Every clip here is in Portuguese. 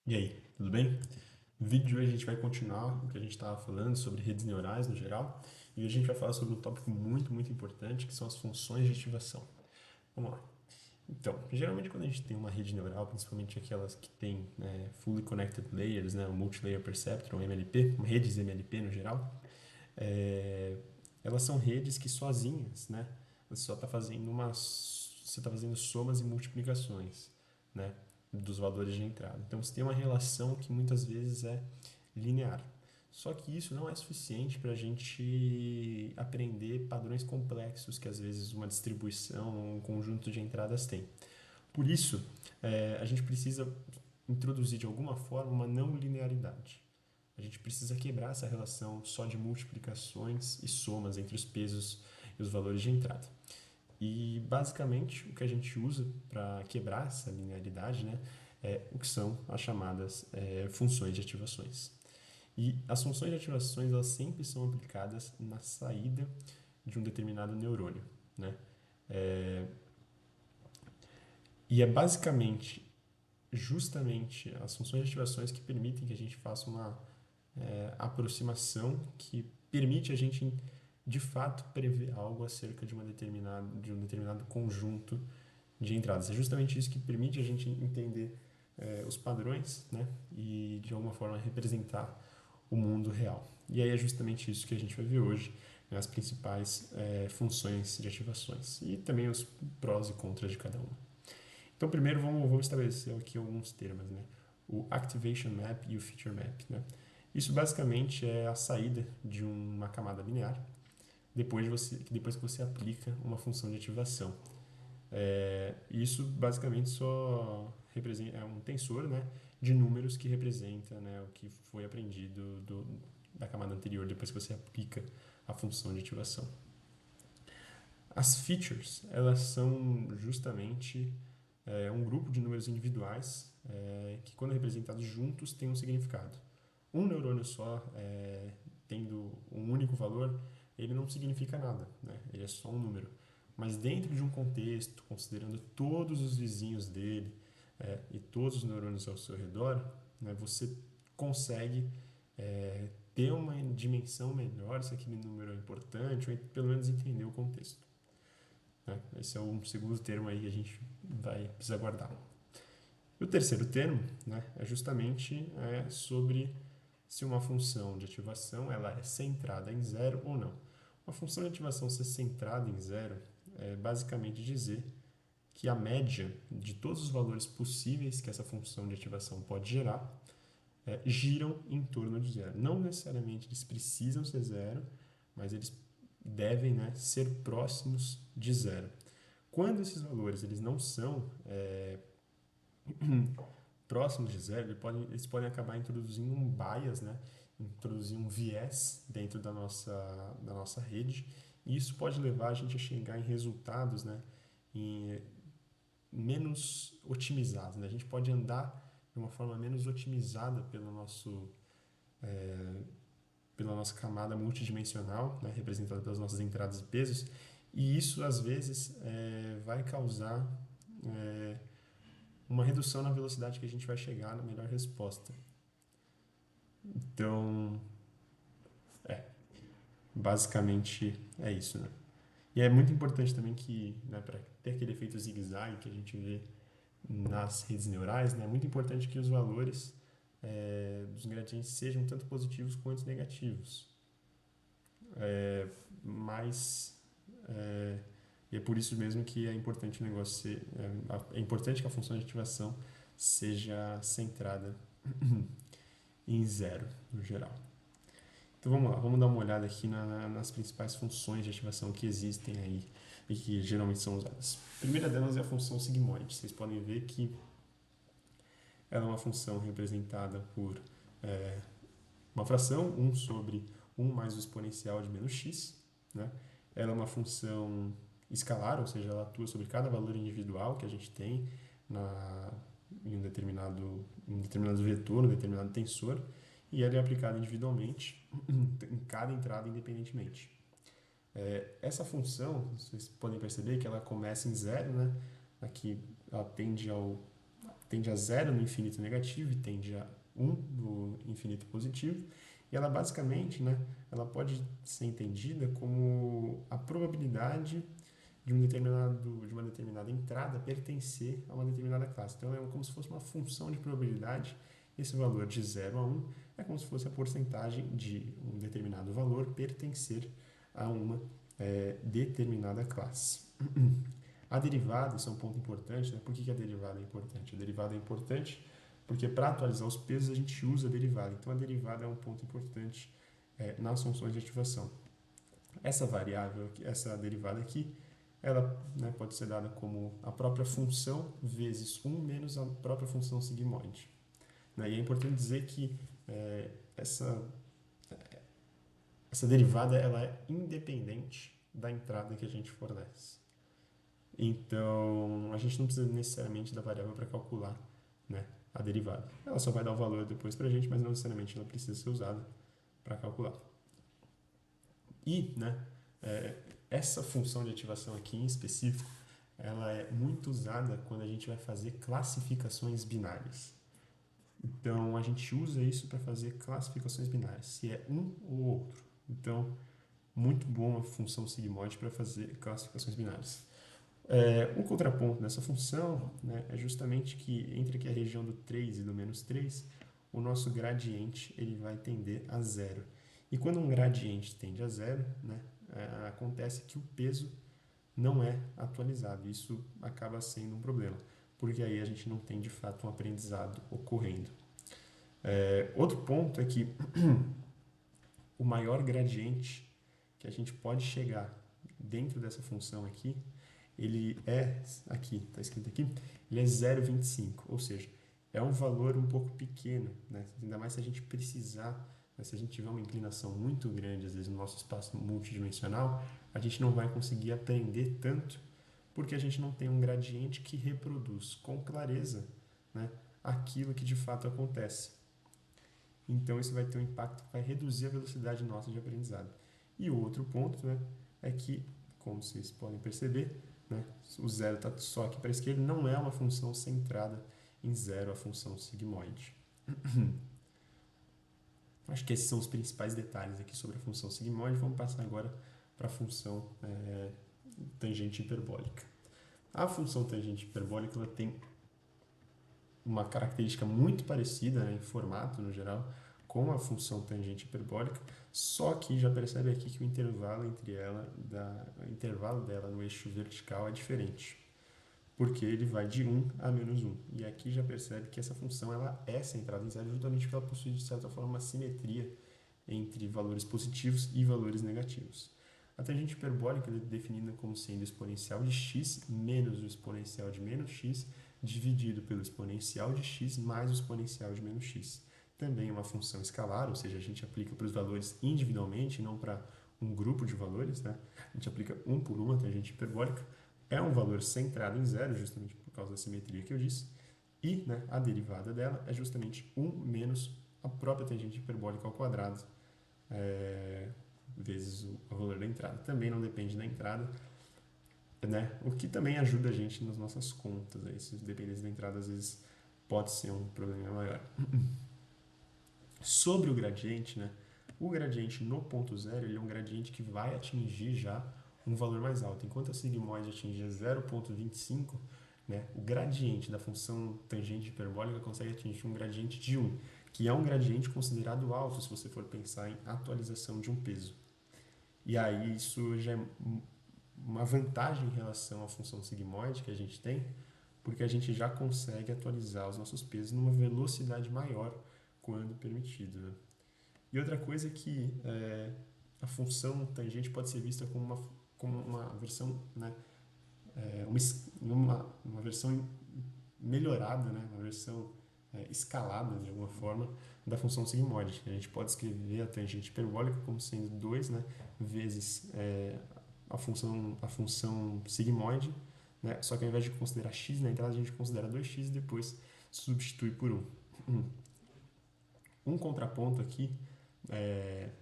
E aí, tudo bem? No vídeo de hoje a gente vai continuar o que a gente estava falando sobre redes neurais no geral, e hoje a gente vai falar sobre um tópico muito importante, que são as funções de ativação. Vamos lá. Então, geralmente quando a gente tem uma rede neural, principalmente aquelas que têm Fully Connected Layers, né, o Multilayer Perceptron, MLP, redes MLP no geral, é, elas são redes que sozinhas, né, você só está fazendo você está fazendo somas e multiplicações, né, dos valores de entrada. Então você tem uma relação que muitas vezes é linear. Só que isso não é suficiente para a gente aprender padrões complexos que às vezes uma distribuição, um conjunto de entradas tem. Por isso, a gente precisa introduzir de alguma forma uma não linearidade. A gente precisa quebrar essa relação só de multiplicações e somas entre os pesos e os valores de entrada. E basicamente o que a gente usa para quebrar essa linearidade, né, é o que são as chamadas funções de ativações. E as funções de ativações elas sempre são aplicadas na saída de um determinado neurônio, né? É, e é basicamente justamente as funções de ativações que permitem que a gente faça uma aproximação que permite a gente de fato prever algo acerca de um determinado conjunto de entradas. É justamente isso que permite a gente entender os padrões, né, e de alguma forma representar o mundo real. E aí é justamente isso que a gente vai ver hoje, né, as principais funções de ativações e também os prós e contras de cada uma. Então, primeiro vamos estabelecer aqui alguns termos, né? O Activation Map e o Feature Map, né? Isso basicamente é a saída de uma camada linear depois que você aplica uma função de ativação. Isso basicamente só representa, é um tensor, né, de números que representa, né, o que foi aprendido da camada anterior depois que você aplica a função de ativação. As features, elas são justamente um grupo de números individuais que, quando representados juntos, têm um significado. Um neurônio só, tendo um único valor, ele não significa nada, né? Ele é só um número. Mas dentro de um contexto, considerando todos os vizinhos dele e todos os neurônios ao seu redor, né, você consegue ter uma dimensão melhor se aquele número é importante, ou pelo menos entender o contexto. Né? Esse é um segundo termo aí que a gente vai precisar guardar. E o terceiro termo, né, é justamente sobre se uma função de ativação ela é centrada em zero ou não. Uma função de ativação ser centrada em zero é basicamente dizer que a média de todos os valores possíveis que essa função de ativação pode gerar giram em torno de zero. Não necessariamente eles precisam ser zero, mas eles devem, né, ser próximos de zero. Quando esses valores eles não são próximos de zero, eles podem acabar introduzindo um bias, né? Introduzir um viés dentro da nossa rede, e isso pode levar a gente a chegar em resultados, né? Em, menos otimizados. Né? A gente pode andar de uma forma menos otimizada pela nossa camada multidimensional, né? Representada pelas nossas entradas e pesos, e isso às vezes vai causar é, uma redução na velocidade que a gente vai chegar na melhor resposta. Então, basicamente é isso, né? E é muito importante também que, né, para ter aquele efeito zigue-zague que a gente vê nas redes neurais, né, é muito importante que os valores dos gradientes sejam tanto positivos quanto negativos. Mas é, e é por isso mesmo que é importante o negócio é importante que a função de ativação seja centrada em zero no geral. Então vamos lá, vamos dar uma olhada aqui nas principais funções de ativação que existem aí e que geralmente são usadas. A primeira delas é a função sigmoide. Vocês podem ver que ela é uma função representada por é, uma fração, um sobre um mais o exponencial de menos x. Né? Ela é uma função escalar, ou seja, ela atua sobre cada valor individual que a gente tem na, em um determinado vetor, um determinado tensor, e ela é aplicada individualmente em cada entrada independentemente. Essa função, vocês podem perceber que ela começa em zero, né? Aqui ela tende a zero no infinito negativo e tende a um no infinito positivo. E ela basicamente, né, ela pode ser entendida como a probabilidade de uma determinada entrada pertencer a uma determinada classe. Então, é como se fosse uma função de probabilidade. Esse valor de 0 a 1 é como se fosse a porcentagem de um determinado valor pertencer a uma determinada classe. A derivada, isso é um ponto importante, né? Por que a derivada é importante? A derivada é importante porque para atualizar os pesos a gente usa a derivada. Então, a derivada é um ponto importante nas funções de ativação. Essa variável, essa derivada aqui, ela, né, pode ser dada como a própria função vezes 1 menos a própria função sigmoide. Né? E é importante dizer que essa derivada ela é independente da entrada que a gente fornece. Então, a gente não precisa necessariamente da variável para calcular, né, a derivada. Ela só vai dar o valor depois para a gente, mas não necessariamente ela precisa ser usada para calcular. E, né, essa função de ativação aqui em específico, ela é muito usada quando a gente vai fazer classificações binárias. Então, a gente usa isso para fazer classificações binárias, se é um ou outro. Então, muito bom a função sigmoide para fazer classificações binárias. Um contraponto dessa função, né, é justamente que entre aqui a região do 3 e do menos 3, o nosso gradiente ele vai tender a zero. E quando um gradiente tende a zero, né, acontece que o peso não é atualizado. Isso acaba sendo um problema, porque aí a gente não tem de fato um aprendizado ocorrendo. Outro ponto é que o maior gradiente que a gente pode chegar dentro dessa função aqui, ele é, aqui, está escrito aqui, ele é 0,25, ou seja, é um valor um pouco pequeno, né? Ainda mais se a gente precisar, né? Se a gente tiver uma inclinação muito grande, às vezes no nosso espaço multidimensional, a gente não vai conseguir aprender tanto, porque a gente não tem um gradiente que reproduz com clareza, né, aquilo que de fato acontece. Então, isso vai ter um impacto que vai reduzir a velocidade nossa de aprendizado. E o outro ponto, né, é que, como vocês podem perceber, né, o zero está só aqui para a esquerda, não é uma função centrada em zero, a função sigmoide. Acho que esses são os principais detalhes aqui sobre a função sigmoide. Vamos passar agora para a função tangente hiperbólica. A função tangente hiperbólica ela tem uma característica muito parecida, né, em formato no geral, com a função tangente hiperbólica, só que já percebe aqui que o intervalo dela no eixo vertical é diferente, porque ele vai de 1 a menos 1. E aqui já percebe que essa função ela é centrada em zero, justamente porque ela possui, de certa forma, uma simetria entre valores positivos e valores negativos. A tangente hiperbólica é definida como sendo o exponencial de x menos o exponencial de menos x dividido pelo exponencial de x mais o exponencial de menos x. Também é uma função escalar, ou seja, a gente aplica para os valores individualmente, não para um grupo de valores, né? A gente aplica um por uma, a tangente hiperbólica. É um valor centrado em zero, justamente por causa da simetria que eu disse. E, né, a derivada dela é justamente 1 menos a própria tangente hiperbólica ao quadrado, vezes o valor da entrada. Também não depende da entrada, né? O que também ajuda a gente nas nossas contas. Né? Se dependesse da entrada, às vezes pode ser um problema maior. Sobre o gradiente, né? O gradiente no ponto zero ele é um gradiente que vai atingir já um valor mais alto. Enquanto a sigmoide atingir 0,25, né, o gradiente da função tangente hiperbólica consegue atingir um gradiente de 1, que é um gradiente considerado alto se você for pensar em atualização de um peso. E aí isso já é uma vantagem em relação à função sigmoide que a gente tem, porque a gente já consegue atualizar os nossos pesos numa velocidade maior quando permitido. Né? E outra coisa é que a função tangente pode ser vista como uma versão, né, uma versão melhorada, né, uma versão escalada de alguma forma da função sigmoide. A gente pode escrever a tangente hiperbólica como sendo 2, né, vezes a função sigmoide, né, só que ao invés de considerar x na entrada, a gente considera 2x e depois substitui por 1. Um contraponto aqui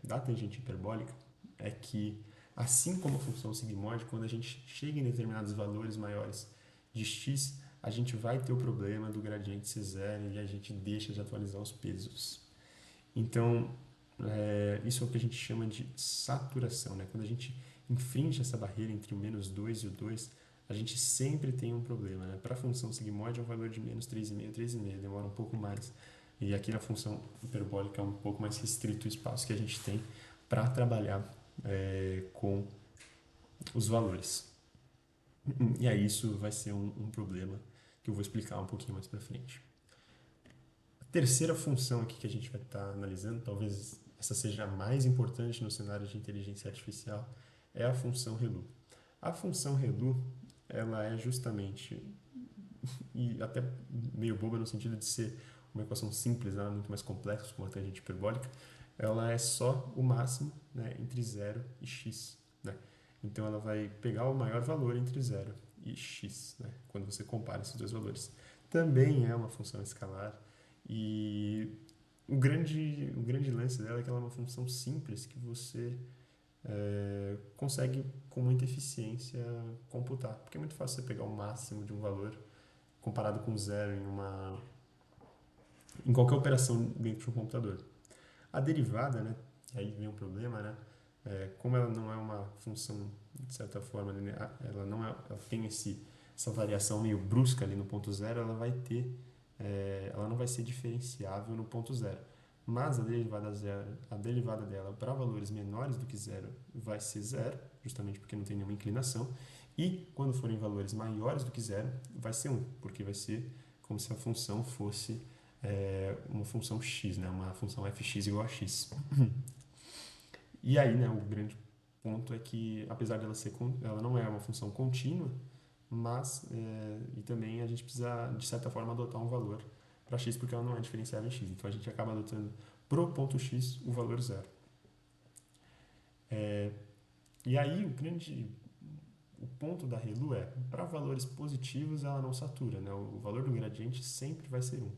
da tangente hiperbólica é que, assim como a função sigmoide, quando a gente chega em determinados valores maiores de x, a gente vai ter o problema do gradiente ser zero e a gente deixa de atualizar os pesos. Então, isso é o que a gente chama de saturação, né? Quando a gente infringe essa barreira entre o -2 e o 2, a gente sempre tem um problema, né? Para a função sigmoide é um valor de -3,5, 3,5, demora um pouco mais. E aqui na função hiperbólica é um pouco mais restrito o espaço que a gente tem para trabalhar com os valores. E aí isso vai ser um problema que eu vou explicar um pouquinho mais para frente. A terceira função aqui que a gente vai estar analisando, talvez essa seja a mais importante no cenário de inteligência artificial, é a função ReLU. A função ReLU, ela é justamente, e até meio boba no sentido de ser uma equação simples, ela é muito mais complexa, como a tangente hiperbólica, ela é só o máximo, né, entre 0 e x. Né? Então ela vai pegar o maior valor entre 0 e x, né, quando você compara esses dois valores. Também é uma função escalar e o grande lance dela é que ela é uma função simples que você consegue com muita eficiência computar, porque é muito fácil você pegar o máximo de um valor comparado com zero em qualquer operação dentro de um computador. A derivada, né, aí vem um problema, né, como ela não é uma função, de certa forma, ela não é, ela tem essa variação meio brusca ali no ponto zero, ela não vai ser diferenciável no ponto zero. Mas a derivada dela para valores menores do que zero vai ser zero, justamente porque não tem nenhuma inclinação. E quando forem valores maiores do que zero, vai ser 1, porque vai ser como se a função fosse uma função x, né? Uma função fx igual a x. E aí, né, o grande ponto é que, apesar dela ela não é uma função contínua, mas e também a gente precisa, de certa forma, adotar um valor para x, porque ela não é diferenciável em x. Então a gente acaba adotando pro ponto x o valor zero. E aí o ponto da ReLU é, para valores positivos ela não satura, né? O valor do gradiente sempre vai ser 1.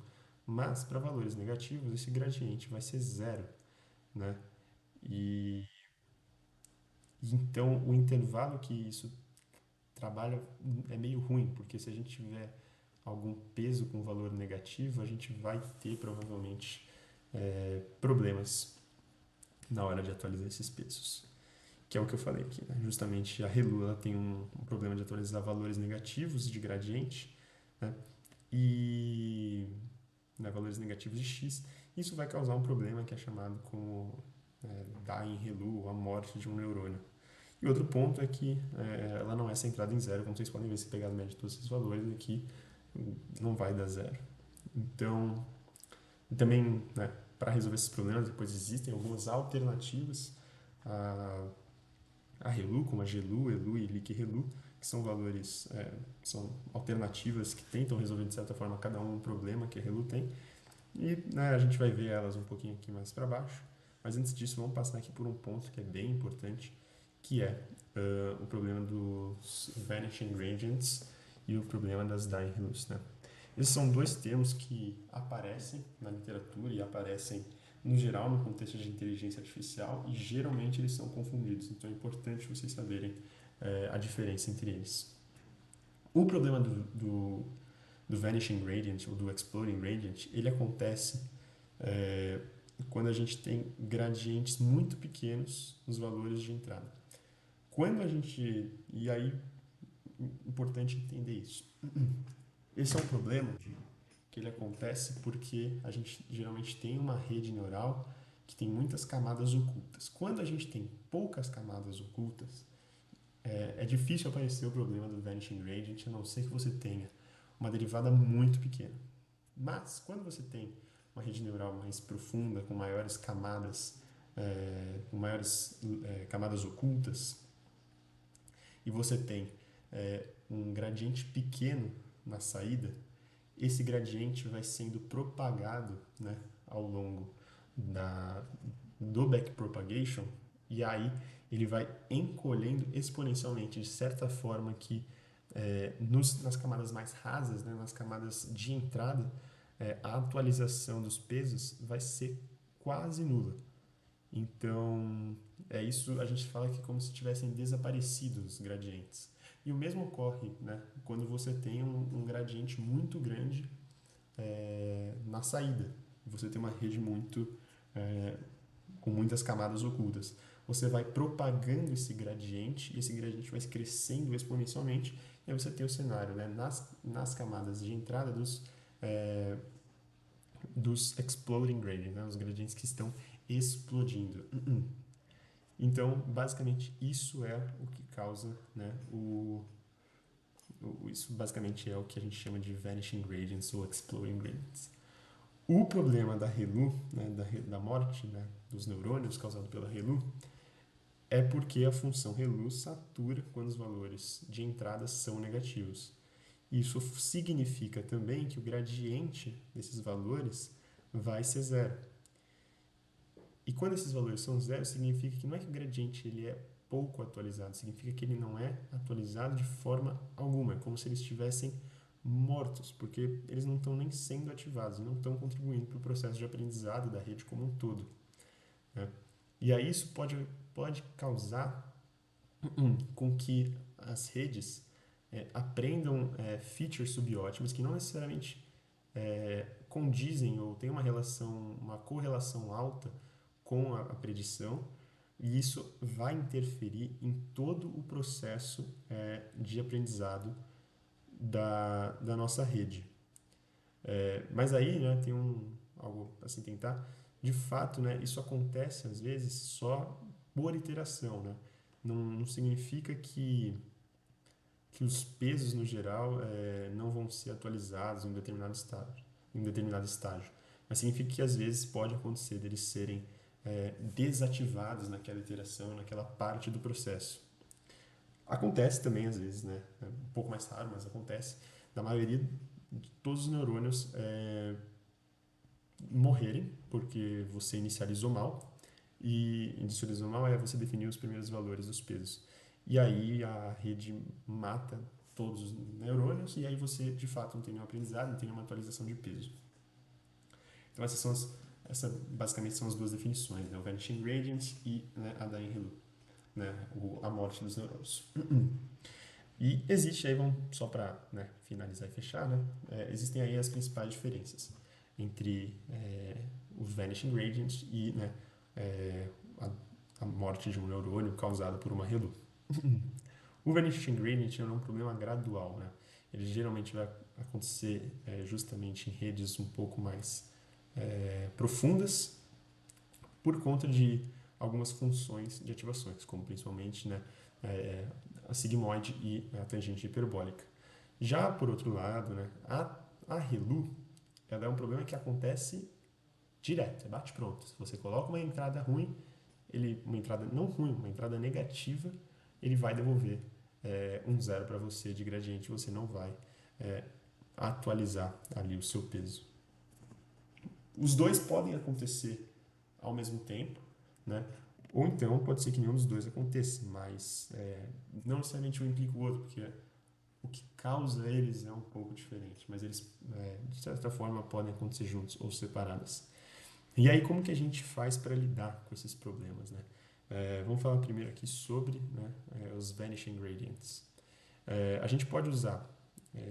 Mas para valores negativos esse gradiente vai ser zero, né? E então o intervalo que isso trabalha é meio ruim, porque se a gente tiver algum peso com valor negativo, a gente vai ter provavelmente problemas na hora de atualizar esses pesos. Que é o que eu falei aqui, né? Justamente a ReLU ela tem um problema de atualizar valores negativos de gradiente, né? E valores negativos de x. Isso vai causar um problema que é chamado como dying ReLU, ou a morte de um neurônio. E outro ponto é que ela não é centrada em zero, como vocês podem ver se pegar a média de todos esses valores aqui, não vai dar zero. Então, também, né, para resolver esses problemas, depois existem algumas alternativas a ReLU, como a GeLU, ELU e LiqReLU, que são valores, são alternativas que tentam resolver de certa forma cada um problema que a ReLU tem. E a gente vai ver elas um pouquinho aqui mais para baixo. Mas antes disso, vamos passar aqui por um ponto que é bem importante, que é o problema dos vanishing gradients e o problema das dying ReLUs, né? Esses são dois termos que aparecem na literatura e aparecem no geral no contexto de inteligência artificial e geralmente eles são confundidos, então é importante vocês saberem a diferença entre eles. O problema do vanishing gradient ou do exploding gradient, ele acontece quando a gente tem gradientes muito pequenos nos valores de entrada. Quando a gente... E aí, importante entender isso. Esse é um problema que ele acontece porque a gente geralmente tem uma rede neural que tem muitas camadas ocultas. Quando a gente tem poucas camadas ocultas, é difícil aparecer o problema do vanishing gradient, a não ser que você tenha uma derivada muito pequena. Mas, quando você tem uma rede neural mais profunda, com maiores camadas, camadas ocultas, e você tem um gradiente pequeno na saída, esse gradiente vai sendo propagado, né, ao longo do backpropagation, e aí ele vai encolhendo exponencialmente, de certa forma que nas camadas mais rasas, né, nas camadas de entrada, a atualização dos pesos vai ser quase nula. Então, isso a gente fala que é como se tivessem desaparecido os gradientes. E o mesmo ocorre, né, quando você tem um gradiente muito grande na saída. Você tem uma rede é, com muitas camadas ocultas. Você vai propagando esse gradiente, e esse gradiente vai crescendo exponencialmente, e aí você tem o cenário, né, nas camadas de entrada é, dos exploding gradients, né, os gradientes que estão explodindo. Então, basicamente, isso é o que causa, né, isso basicamente é o que a gente chama de vanishing gradients ou exploding gradients. O problema da ReLU, né, da morte, né, dos neurônios causado pela ReLU, é porque a função ReLU satura quando os valores de entrada são negativos. Isso significa também que o gradiente desses valores vai ser zero. E quando esses valores são zero, significa que não é que o gradiente ele é pouco atualizado, significa que ele não é atualizado de forma alguma, é como se eles estivessem mortos, porque eles não estão nem sendo ativados, não estão contribuindo para o processo de aprendizado da rede como um todo, né? E aí isso pode causar com que as redes aprendam features subótimas que não necessariamente condizem ou têm uma correlação alta com a predição, e isso vai interferir em todo o processo de aprendizado da nossa rede. Mas aí, né, tem algo a se tentar. De fato, né, isso acontece às vezes só por iteração, né? Não significa que os pesos no geral não vão ser atualizados em um determinado estágio. Mas significa que às vezes pode acontecer deles serem desativados naquela iteração, naquela parte do processo. Acontece também às vezes, né? É um pouco mais raro, mas acontece. Da maioria de todos os neurônios morrerem porque você inicializou mal. E inicializou mal é você definir os primeiros valores dos pesos. E aí a rede mata todos os neurônios e aí você de fato não tem nenhum aprendizado, não tem nenhuma atualização de peso. Então essas basicamente são as duas definições, né? O vanishing gradient e, né, a Dying-Relu, né? A morte dos neurônios. E existe aí, vamos só para, né, finalizar e fechar, né? Existem aí as principais diferenças entre os vanishing gradients e, né, a morte de um neurônio causada por uma ReLU. O vanishing gradient é um problema gradual, né? Ele geralmente vai acontecer justamente em redes um pouco mais profundas por conta de algumas funções de ativações, como principalmente, né, a sigmoide e a tangente hiperbólica. Já por outro lado, né, a ReLU ela é um problema que acontece direto, é bate-pronto. Se você coloca uma entrada ruim, uma entrada não ruim, uma entrada negativa, ele vai devolver um zero para você de gradiente, você não vai atualizar ali o seu peso. Os dois podem acontecer ao mesmo tempo, né? Ou então pode ser que nenhum dos dois aconteça, mas não necessariamente um implica o outro, porque o que causa eles é um pouco diferente, mas eles de certa forma podem acontecer juntos ou separados. E aí como que a gente faz para lidar com esses problemas, né? Vamos falar primeiro aqui sobre, né, os vanishing gradients. A gente pode usar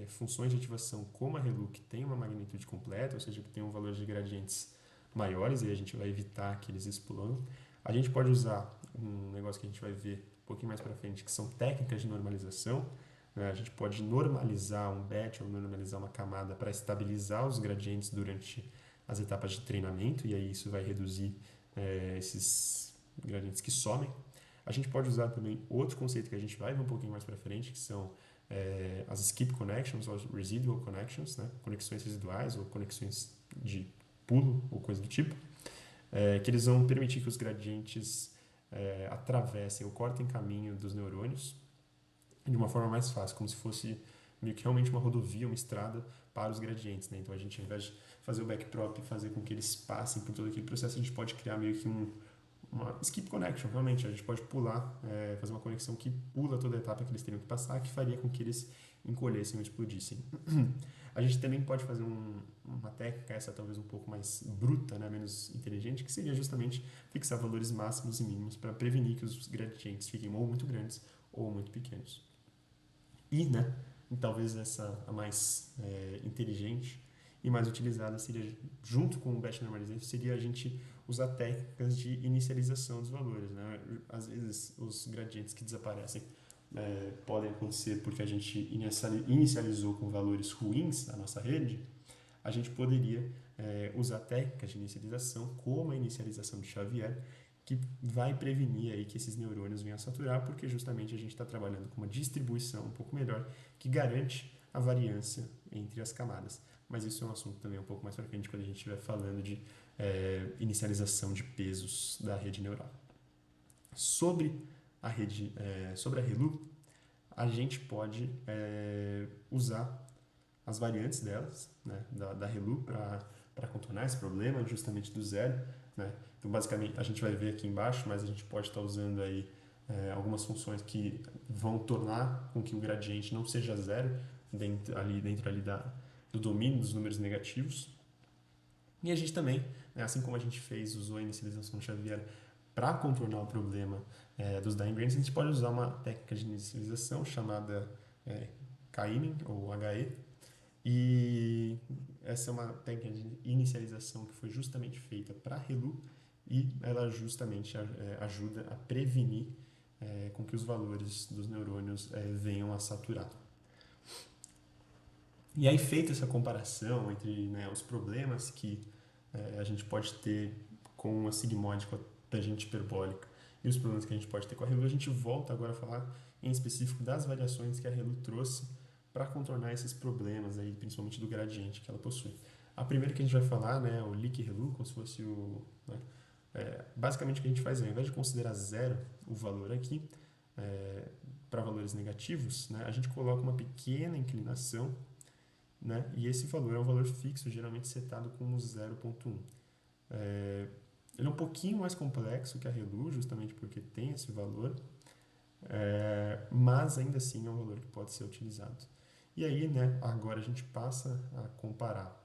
funções de ativação como a ReLU, que tem uma magnitude completa, ou seja, que tem um valor de gradientes maiores, e a gente vai evitar que eles explodam. A gente pode usar um negócio que a gente vai ver um pouquinho mais para frente, que são técnicas de normalização. Né? A gente pode normalizar um batch ou normalizar uma camada para estabilizar os gradientes durante as etapas de treinamento, e aí isso vai reduzir esses gradientes que somem. A gente pode usar também outro conceito que a gente vai ver um pouquinho mais para frente, que são as skip connections ou residual connections, né? Conexões residuais ou conexões de pulo ou coisa do tipo, que eles vão permitir que os gradientes atravessem ou cortem caminho dos neurônios de uma forma mais fácil, como se fosse meio que realmente uma rodovia, uma estrada para os gradientes, né? Então a gente, ao invés de fazer o backprop e fazer com que eles passem por todo aquele processo, a gente pode criar meio que uma skip connection, realmente. A gente pode pular, fazer uma conexão que pula toda a etapa que eles teriam que passar, que faria com que eles encolhessem ou explodissem. A gente também pode fazer uma técnica, essa talvez um pouco mais bruta, né, menos inteligente, que seria justamente fixar valores máximos e mínimos para prevenir que os gradientes fiquem ou muito grandes ou muito pequenos. E, né, talvez essa a mais inteligente e mais utilizada seria, junto com o Batch Normalization, seria a gente usar técnicas de inicialização dos valores, né? Às vezes, os gradientes que desaparecem podem acontecer porque a gente inicializou com valores ruins a nossa rede. A gente poderia usar técnicas de inicialização, como a inicialização de Xavier, que vai prevenir aí que esses neurônios venham a saturar, porque justamente a gente está trabalhando com uma distribuição um pouco melhor, que garante a variância entre as camadas. Mas isso é um assunto também um pouco mais para frente, quando a gente estiver falando de inicialização de pesos da rede neural. Sobre a ReLU, a gente pode usar as variantes delas, né, da ReLU, para contornar esse problema justamente do zero, né? Então, basicamente, a gente vai ver aqui embaixo, mas a gente pode estar usando aí algumas funções que vão tornar com que o gradiente não seja zero dentro ali do domínio dos números negativos. E a gente também, né, assim como a gente usou a inicialização de Xavier para contornar o problema dos dying grains, a gente pode usar uma técnica de inicialização chamada K-Inning, ou HE, e essa é uma técnica de inicialização que foi justamente feita para ReLU e ela justamente ajuda a prevenir com que os valores dos neurônios venham a saturar. E aí, feita essa comparação entre, né, os problemas que a gente pode ter com a sigmoide, com a tangente hiperbólica, e os problemas que a gente pode ter com a ReLU, a gente volta agora a falar em específico das variações que a ReLU trouxe para contornar esses problemas, aí, principalmente do gradiente que ela possui. A primeira que a gente vai falar, né, o Lick ReLU, como se fosse o... Né, basicamente o que a gente faz é, ao invés de considerar zero o valor aqui, para valores negativos, né, a gente coloca uma pequena inclinação, né, e esse valor é um valor fixo, geralmente setado como 0,1. Ele é um pouquinho mais complexo que a ReLU, justamente porque tem esse valor, mas ainda assim é um valor que pode ser utilizado. E aí, né, agora a gente passa a comparar,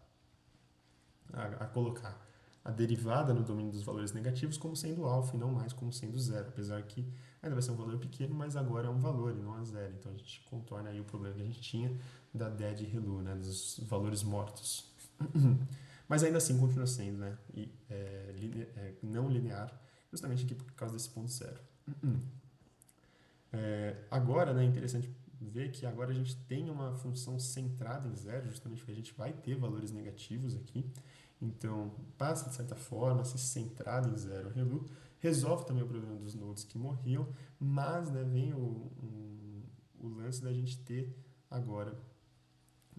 a colocar a derivada no domínio dos valores negativos como sendo alfa e não mais como sendo zero, apesar que ainda vai ser um valor pequeno, mas agora é um valor e não é zero. Então a gente contorna aí o problema que a gente tinha da dead ReLU, né, dos valores mortos. Mas ainda assim continua sendo, né, não linear, justamente aqui por causa desse ponto zero. Agora, né, é interessante ver que agora a gente tem uma função centrada em zero, justamente porque a gente vai ter valores negativos aqui. Então, passa de certa forma a ser centrado em zero. ReLU resolve também o problema dos nodes que morriam, mas, né, vem o lance da gente ter agora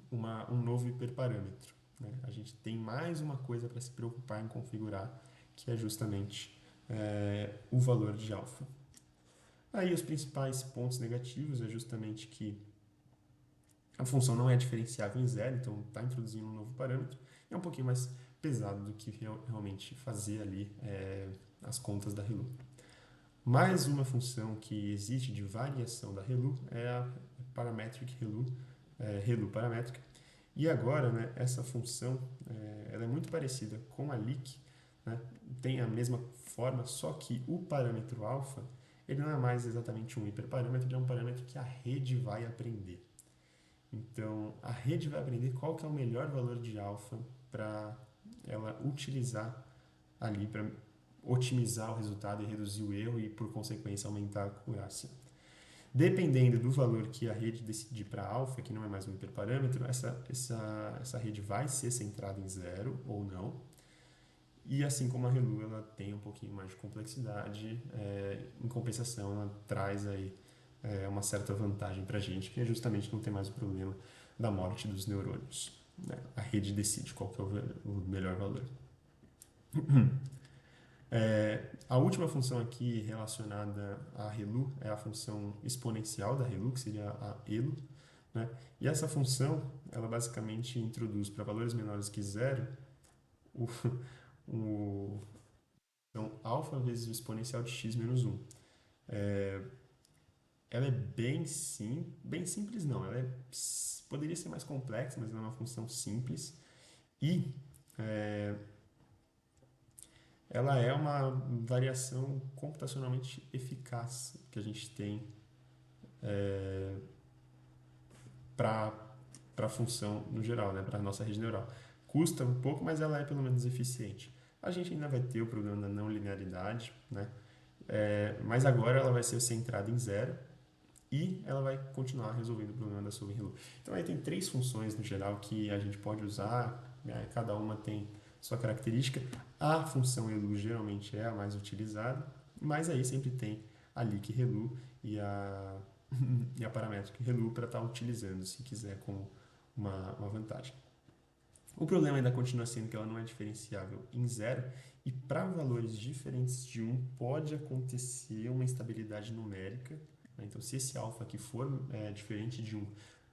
um novo hiperparâmetro, né? A gente tem mais uma coisa para se preocupar em configurar, que é justamente o valor de alfa. Aí os principais pontos negativos é justamente que a função não é diferenciável em zero, então está introduzindo um novo parâmetro, e é um pouquinho mais pesado do que realmente fazer ali as contas da ReLU. Mais uma função que existe de variação da ReLU é a parametric ReLU, ReLU paramétrica. E agora, né, essa função ela é muito parecida com a Lick, né, tem a mesma forma, só que o parâmetro alfa ele não é mais exatamente um hiperparâmetro, ele é um parâmetro que a rede vai aprender. Então, a rede vai aprender qual que é o melhor valor de alfa para ela utilizar ali para otimizar o resultado e reduzir o erro e, por consequência, aumentar a acurácia. Dependendo do valor que a rede decidir para alfa, que não é mais um hiperparâmetro, essa rede vai ser centrada em zero ou não. E assim como a ReLU, ela tem um pouquinho mais de complexidade, em compensação, ela traz aí uma certa vantagem para a gente, que é justamente não ter mais o problema da morte dos neurônios, né? A rede decide qual que é o melhor valor. A última função aqui relacionada à ReLU é a função exponencial da ReLU, que seria a ELU, né? E essa função, ela basicamente introduz para valores menores que zero o, o então, alfa vezes o exponencial de x menos 1. Ela é bem simples não, poderia ser mais complexa, mas ela é uma função simples e ela é uma variação computacionalmente eficaz que a gente tem para a função no geral, né, para a nossa rede neural. Custa um pouco, mas ela é pelo menos eficiente. A gente ainda vai ter o problema da não linearidade, né? Mas agora ela vai ser centrada em zero e ela vai continuar resolvendo o problema da sub ReLU. Então aí tem três funções no geral que a gente pode usar, né? Cada uma tem sua característica. A função ReLU geralmente é a mais utilizada, mas aí sempre tem a Liq ReLU e e a Parametric ReLU para estar utilizando, se quiser, como uma vantagem. O problema ainda continua sendo que ela não é diferenciável em zero e para valores diferentes de um pode acontecer uma instabilidade numérica, né? Então, se esse alfa aqui for diferente de um,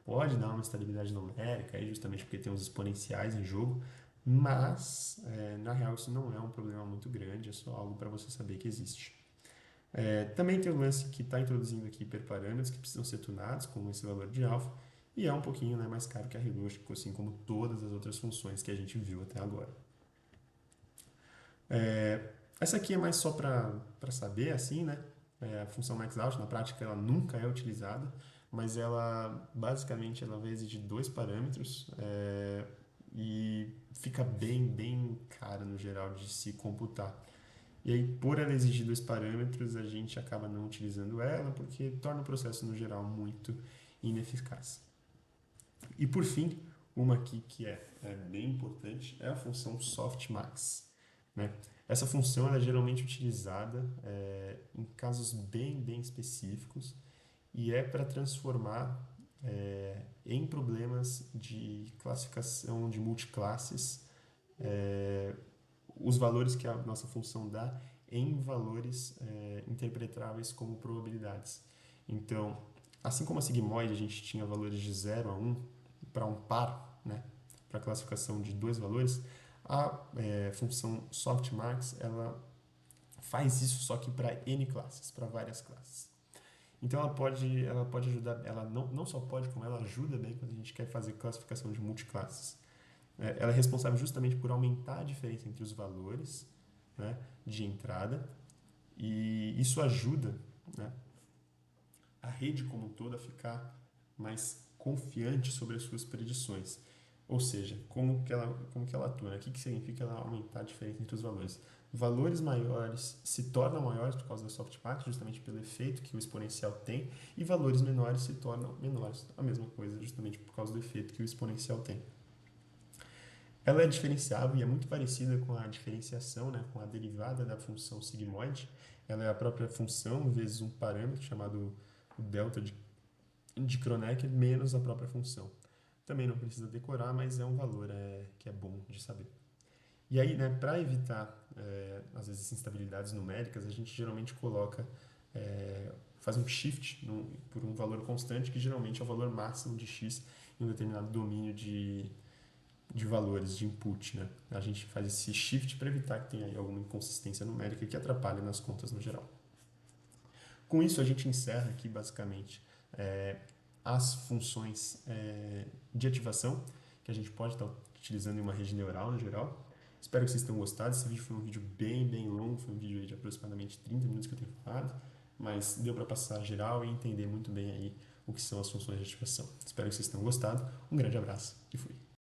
pode dar uma instabilidade numérica, aí justamente porque tem os exponenciais em jogo, mas na real isso não é um problema muito grande, é só algo para você saber que existe. Também tem o lance que está introduzindo aqui hiperparâmetros que precisam ser tunados, como esse valor de alfa, e é um pouquinho, né, mais caro que a ReLU, assim como todas as outras funções que a gente viu até agora. Essa aqui é mais só para saber, assim, né? A função maxout, na prática, ela nunca é utilizada, mas ela, basicamente, ela vai exigir dois parâmetros e fica bem cara, no geral, de se computar. E aí, por ela exigir dois parâmetros, a gente acaba não utilizando ela, porque torna o processo, no geral, muito ineficaz. E por fim, uma aqui que é bem importante é a função softmax, né? Essa função ela é geralmente utilizada em casos bem específicos e é para transformar em problemas de classificação de multiclasses os valores que a nossa função dá em valores interpretáveis como probabilidades. Então, assim como a sigmoide a gente tinha valores de 0 a 1 para um par, né, para a classificação de dois valores, a função softmax ela faz isso só que para n classes, para várias classes. Então ela pode ajudar, ela não só pode, como ela ajuda bem quando a gente quer fazer classificação de multiclasses. Ela é responsável justamente por aumentar a diferença entre os valores, né, de entrada, e isso ajuda, né, a rede como um todo a ficar mais confiante sobre as suas predições. Ou seja, como que ela atua, né? O que significa ela aumentar a diferença entre os valores? Valores maiores se tornam maiores por causa da softmax, justamente pelo efeito que o exponencial tem, e valores menores se tornam menores, a mesma coisa, justamente por causa do efeito que o exponencial tem. Ela é diferenciável e é muito parecida com a diferenciação, né, com a derivada da função sigmoide. Ela é a própria função vezes um parâmetro chamado delta de Kronecker menos a própria função. Também não precisa decorar, mas é um valor que é bom de saber. E aí, né, para evitar, às vezes, instabilidades numéricas, a gente geralmente faz um shift por um valor constante, que geralmente é o valor máximo de x em um determinado domínio de valores de input, né? A gente faz esse shift para evitar que tenha aí alguma inconsistência numérica que atrapalhe nas contas no geral. Com isso, a gente encerra aqui, basicamente, as funções de ativação que a gente pode estar utilizando em uma rede neural no geral. Espero que vocês tenham gostado. Esse vídeo foi um vídeo bem longo, foi um vídeo aí de aproximadamente 30 minutos que eu tenho falado, mas deu para passar geral e entender muito bem aí o que são as funções de ativação. Espero que vocês tenham gostado. Um grande abraço e fui.